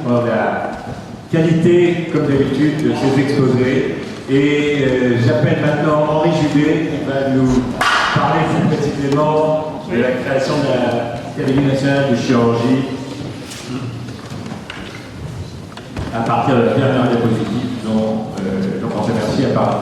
pour la qualité, comme d'habitude, de ces exposés. Et j'appelle maintenant Henri Judet qui va nous parler plus précisément de la création de l'Académie nationale de chirurgie à partir de la dernière diapositive dont Jean-François Mercier a parlé.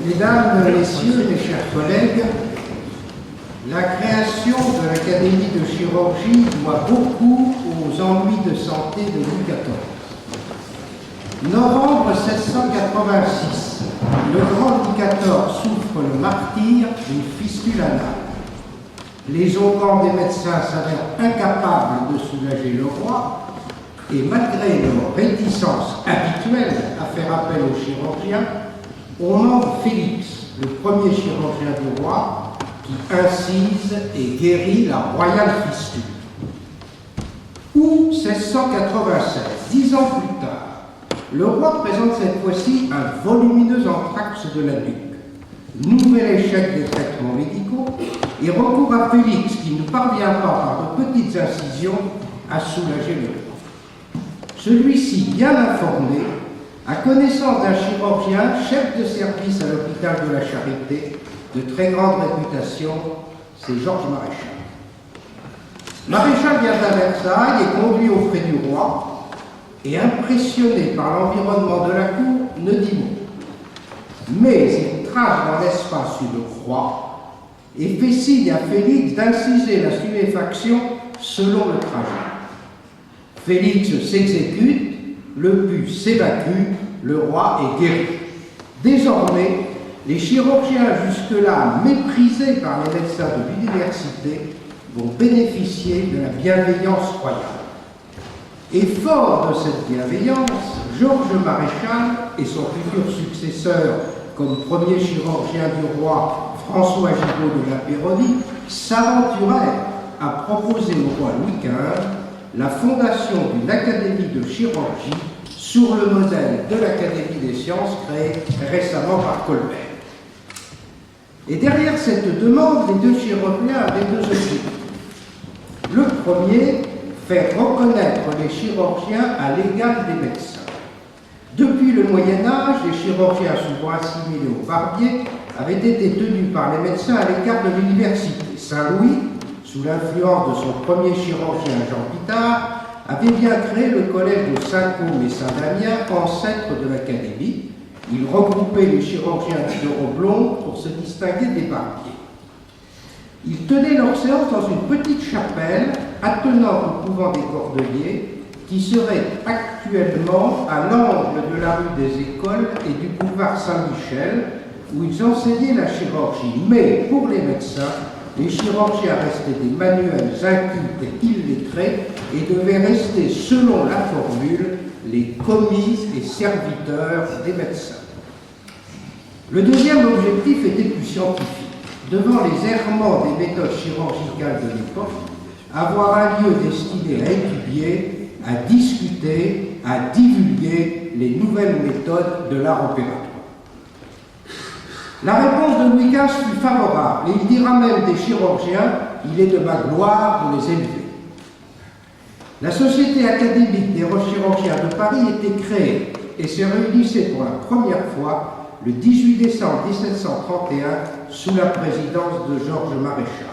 Mesdames, Messieurs, mes chers collègues, la création de l'Académie de chirurgie doit beaucoup aux ennuis de santé de Louis XIV. Novembre 1786, le grand Louis XIV souffre le martyre d'une fistule anale. Les onguents des médecins s'avèrent incapables de soulager le roi, et malgré leur réticence habituelle à faire appel aux chirurgiens, on nomme Félix, le premier chirurgien du roi, qui incise et guérit la royale fistule. Août 1696, 10 ans plus tard, le roi présente cette fois-ci un volumineux anthrax de la nuque. Nouvel échec des traitements médicaux et recours à Félix qui ne parvient pas par de petites incisions à soulager le roi. Celui-ci, bien informé, a connaissance d'un chirurgien, chef de service à l'hôpital de la Charité, de très grande réputation, c'est Georges Maréchal. Maréchal vient à Versailles et conduit aux frais du roi, et impressionné par l'environnement de la cour, ne dit mot. Mais il trace dans l'espace une croix et fait signe à Félix d'inciser la stupéfaction selon le trajet. Félix s'exécute, le pus s'évacue, le roi est guéri. Désormais, les chirurgiens jusque-là méprisés par les médecins de l'université vont bénéficier de la bienveillance royale. Et fort de cette bienveillance, Georges Maréchal et son futur successeur comme premier chirurgien du roi François Gibaud de la Péronnie s'aventurèrent à proposer au roi Louis XV la fondation d'une académie de chirurgie sur le modèle de l'Académie des sciences créée récemment par Colbert. Et derrière cette demande, les deux chirurgiens avaient deux objectifs. Le premier, faire reconnaître les chirurgiens à l'égal des médecins. Depuis le Moyen-Âge, les chirurgiens souvent assimilés aux barbiers avaient été tenus par les médecins à l'écart de l'université. Saint-Louis, sous l'influence de son premier chirurgien Jean Pitard, avait bien créé le collège de Saint-Côme et Saint-Damien, ancêtre de l'Académie. Il regroupait les chirurgiens de Roblon pour se distinguer des barbiers. Ils tenaient leur séance dans une petite chapelle attenante au couvent des Cordeliers, qui serait actuellement à l'angle de la rue des Écoles et du boulevard Saint-Michel, où ils enseignaient la chirurgie. Mais pour les médecins, les chirurgiens restaient des manuels incultes et illettrés et devaient rester, selon la formule, les commis et serviteurs des médecins. Le deuxième objectif était plus scientifique. Devant les errements des méthodes chirurgicales de l'époque, avoir un lieu destiné à étudier, à discuter, à divulguer les nouvelles méthodes de l'art opératoire. La réponse de Louis XV fut favorable, et il dira même des chirurgiens « il est de ma gloire de les élever ». La Société académique des chirurgiens de Paris était créée et se réunissait pour la première fois le 18 décembre 1731 sous la présidence de Georges Maréchal.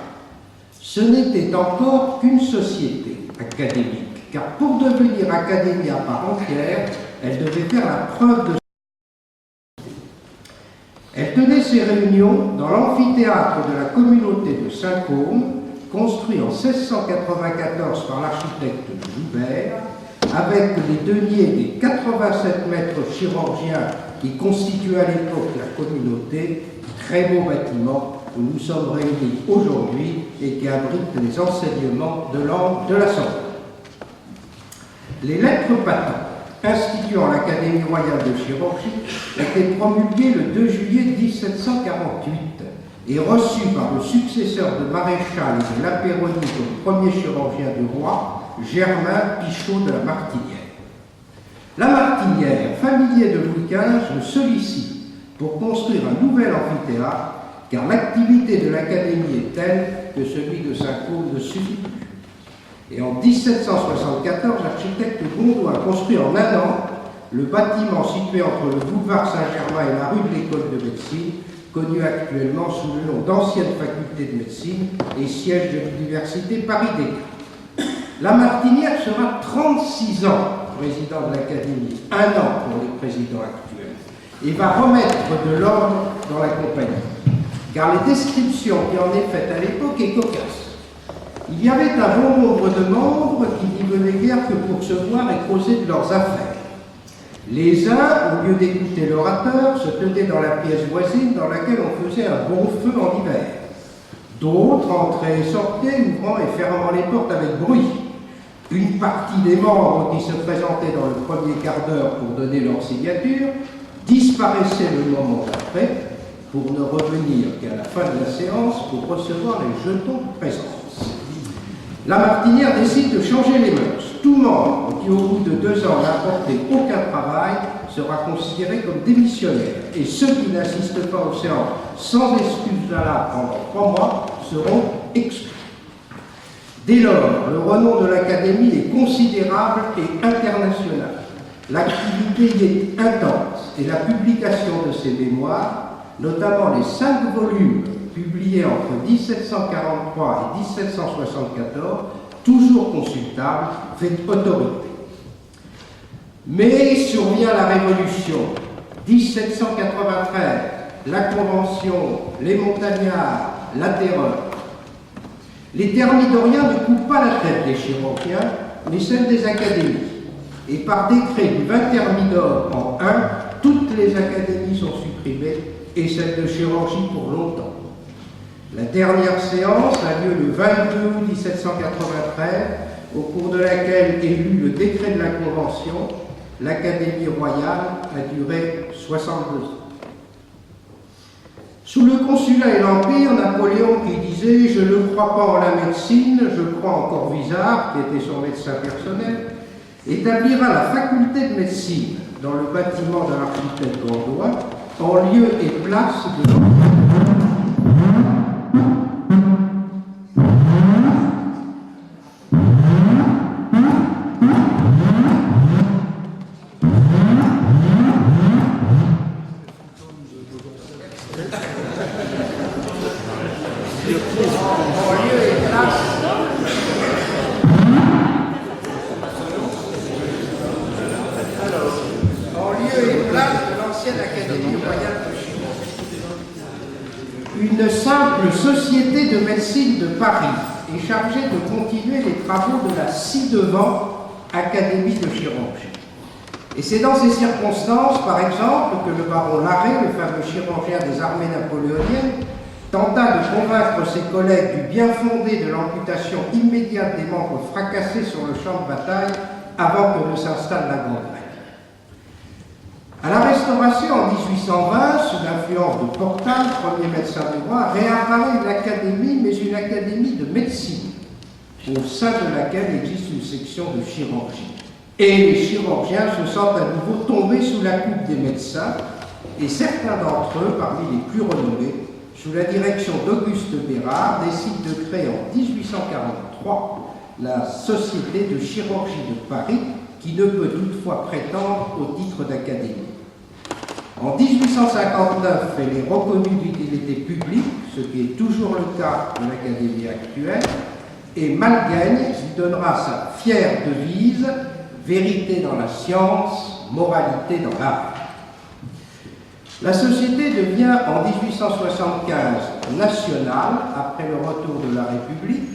Ce n'était encore qu'une société académique, car pour devenir académie à part entière, elle devait faire la preuve de. Elle tenait ses réunions dans l'amphithéâtre de la communauté de Saint-Côme, construit en 1694 par l'architecte Joubert, avec les deniers des 87 maîtres chirurgiens qui constituaient à l'époque la communauté, très beau bâtiment où nous sommes réunis aujourd'hui et qui abrite les enseignements de langue de la santé. Les lettres patentes instituant l'Académie royale de chirurgie étaient promulguées le 2 juillet 1748 et reçu par le successeur de maréchal et de Lapéronie comme premier chirurgien du roi, Germain Pichot de la Martinière. La Martinière, familier de Louis XV, le sollicite pour construire un nouvel amphithéâtre, car l'activité de l'Académie est telle que celui de Saint-Cloud ne suffit plus. Et en 1774, l'architecte Gondouin construit en un an le bâtiment situé entre le boulevard Saint-Germain et la rue de l'École de médecine, connu actuellement sous le nom d'ancienne faculté de médecine et siège de l'université Paris-Descartes. La Martinière sera 36 ans président de l'Académie, un an pour les présidents actuels, et va remettre de l'ordre dans la compagnie. Car les descriptions qui en est faites à l'époque est cocasse. Il y avait un bon nombre de membres qui n'y venaient guère que pour se voir et causer de leurs affaires. Les uns, au lieu d'écouter l'orateur, se tenaient dans la pièce voisine dans laquelle on faisait un bon feu en hiver. D'autres entraient et sortaient, ouvrant et fermant les portes avec bruit. Une partie des membres qui se présentaient dans le premier quart d'heure pour donner leur signature disparaissaient le moment d'après pour ne revenir qu'à la fin de la séance pour recevoir les jetons de présence. La Martinière décide de changer les mœurs. Tout membre qui, au bout de 2 ans, n'a apporté aucun travail sera considéré comme démissionnaire. Et ceux qui n'assistent pas aux séances sans excuse valable pendant 3 mois seront exclus. Dès lors, le renom de l'Académie est considérable et international. L'activité y est intense et la publication de ses mémoires, notamment les 5 volumes publiés entre 1743 et 1774, toujours consultables, fait autorité. Mais survient la Révolution, 1793, la Convention, les montagnards, la Terreur. Les thermidoriens ne coupent pas la tête des chirurgiens, mais celle des académies. Et par décret du 20 thermidor en 1, toutes les académies sont supprimées et celle de chirurgie pour longtemps. La dernière séance a lieu le 22 août 1793, au cours de laquelle est lu le décret de la Convention. L'Académie royale a duré 62 ans. Sous le Consulat et l'Empire, Napoléon, qui disait « Je ne crois pas en la médecine, je crois en Corvisart », qui était son médecin personnel, établira la faculté de médecine dans le bâtiment de l'architecte Gondouin, en lieu et place de Une simple société de médecine de Paris est chargée de continuer les travaux de la ci-devant Académie de chirurgie. Et c'est dans ces circonstances, par exemple, que le baron Larrey, le fameux chirurgien des armées napoléoniennes, tenta de convaincre ses collègues du bien fondé de l'amputation immédiate des membres fracassés sur le champ de bataille avant que ne s'installe la gangrène. À la Restauration, en 1820, sous l'influence de Portal, premier médecin du roi, réapparaît une académie, mais une académie de médecine, au sein de laquelle existe une section de chirurgie. Et les chirurgiens se sentent à nouveau tombés sous la coupe des médecins, et certains d'entre eux, parmi les plus renommés, sous la direction d'Auguste Bérard, décident de créer en 1843 la Société de chirurgie de Paris, qui ne peut toutefois prétendre au titre d'académie. En 1859, elle est reconnue d'utilité publique, ce qui est toujours le cas de l'Académie actuelle, et Malgaigne lui donnera sa fière devise « Vérité dans la science, moralité dans l'art ». La société devient en 1875 nationale, après le retour de la République,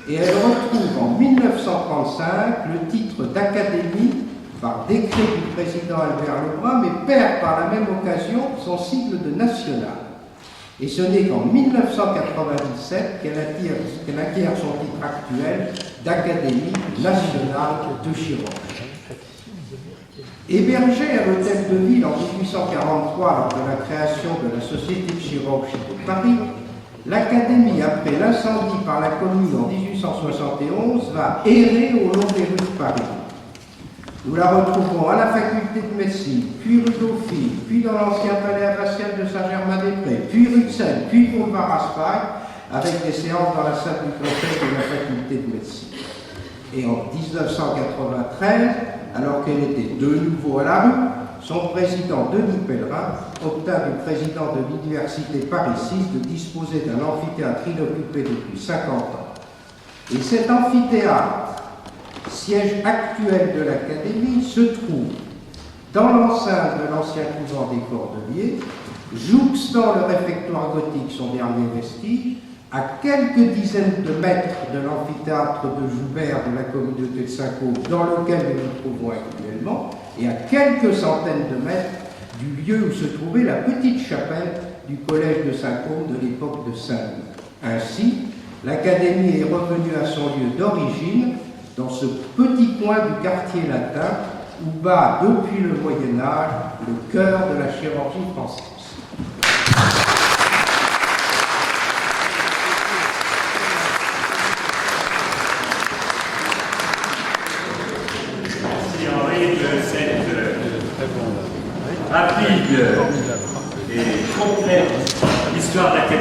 et elle retrouve en 1935 le titre d'académie par décret du président Albert Lebrun, mais perd par la même occasion son sigle de national. Et ce n'est qu'en 1997 qu'elle acquiert son titre actuel d'Académie nationale de chirurgie. Hébergée à l'Hôtel de Ville en 1843 lors de la création de la Société de chirurgie de Paris, L'Académie, après l'incendie par la Commune en 1871, va errer au long des rues de Paris. Nous la retrouvons à la faculté de médecine, puis rue Dauphine, puis dans l'ancien palais abbatial de Saint-Germain-des-Prés, puis rue de Seine, puis boulevard Raspail, avec des séances dans la salle du conseil de la faculté de médecine. Et en 1993, alors qu'elle était de nouveau à la rue, son président Denis Pellerin obtint du président de l'université Paris 6 de disposer d'un amphithéâtre inoccupé depuis 50 ans. Et cet amphithéâtre, siège actuel de l'Académie, se trouve dans l'enceinte de l'ancien couvent des Cordeliers, jouxtant le réfectoire gothique, son dernier vestige, à quelques dizaines de mètres de l'amphithéâtre de Joubert de la communauté de Saint-Caux, dans lequel nous nous trouvons actuellement, et à quelques centaines de mètres du lieu où se trouvait la petite chapelle du collège de Saint-Caux de l'époque de Saint-Louis. Ainsi, l'Académie est revenue à son lieu d'origine, dans ce petit coin du quartier latin, où bat depuis le Moyen-Âge le cœur de la chirurgie française. Rapide et complète histoire de l'Académie.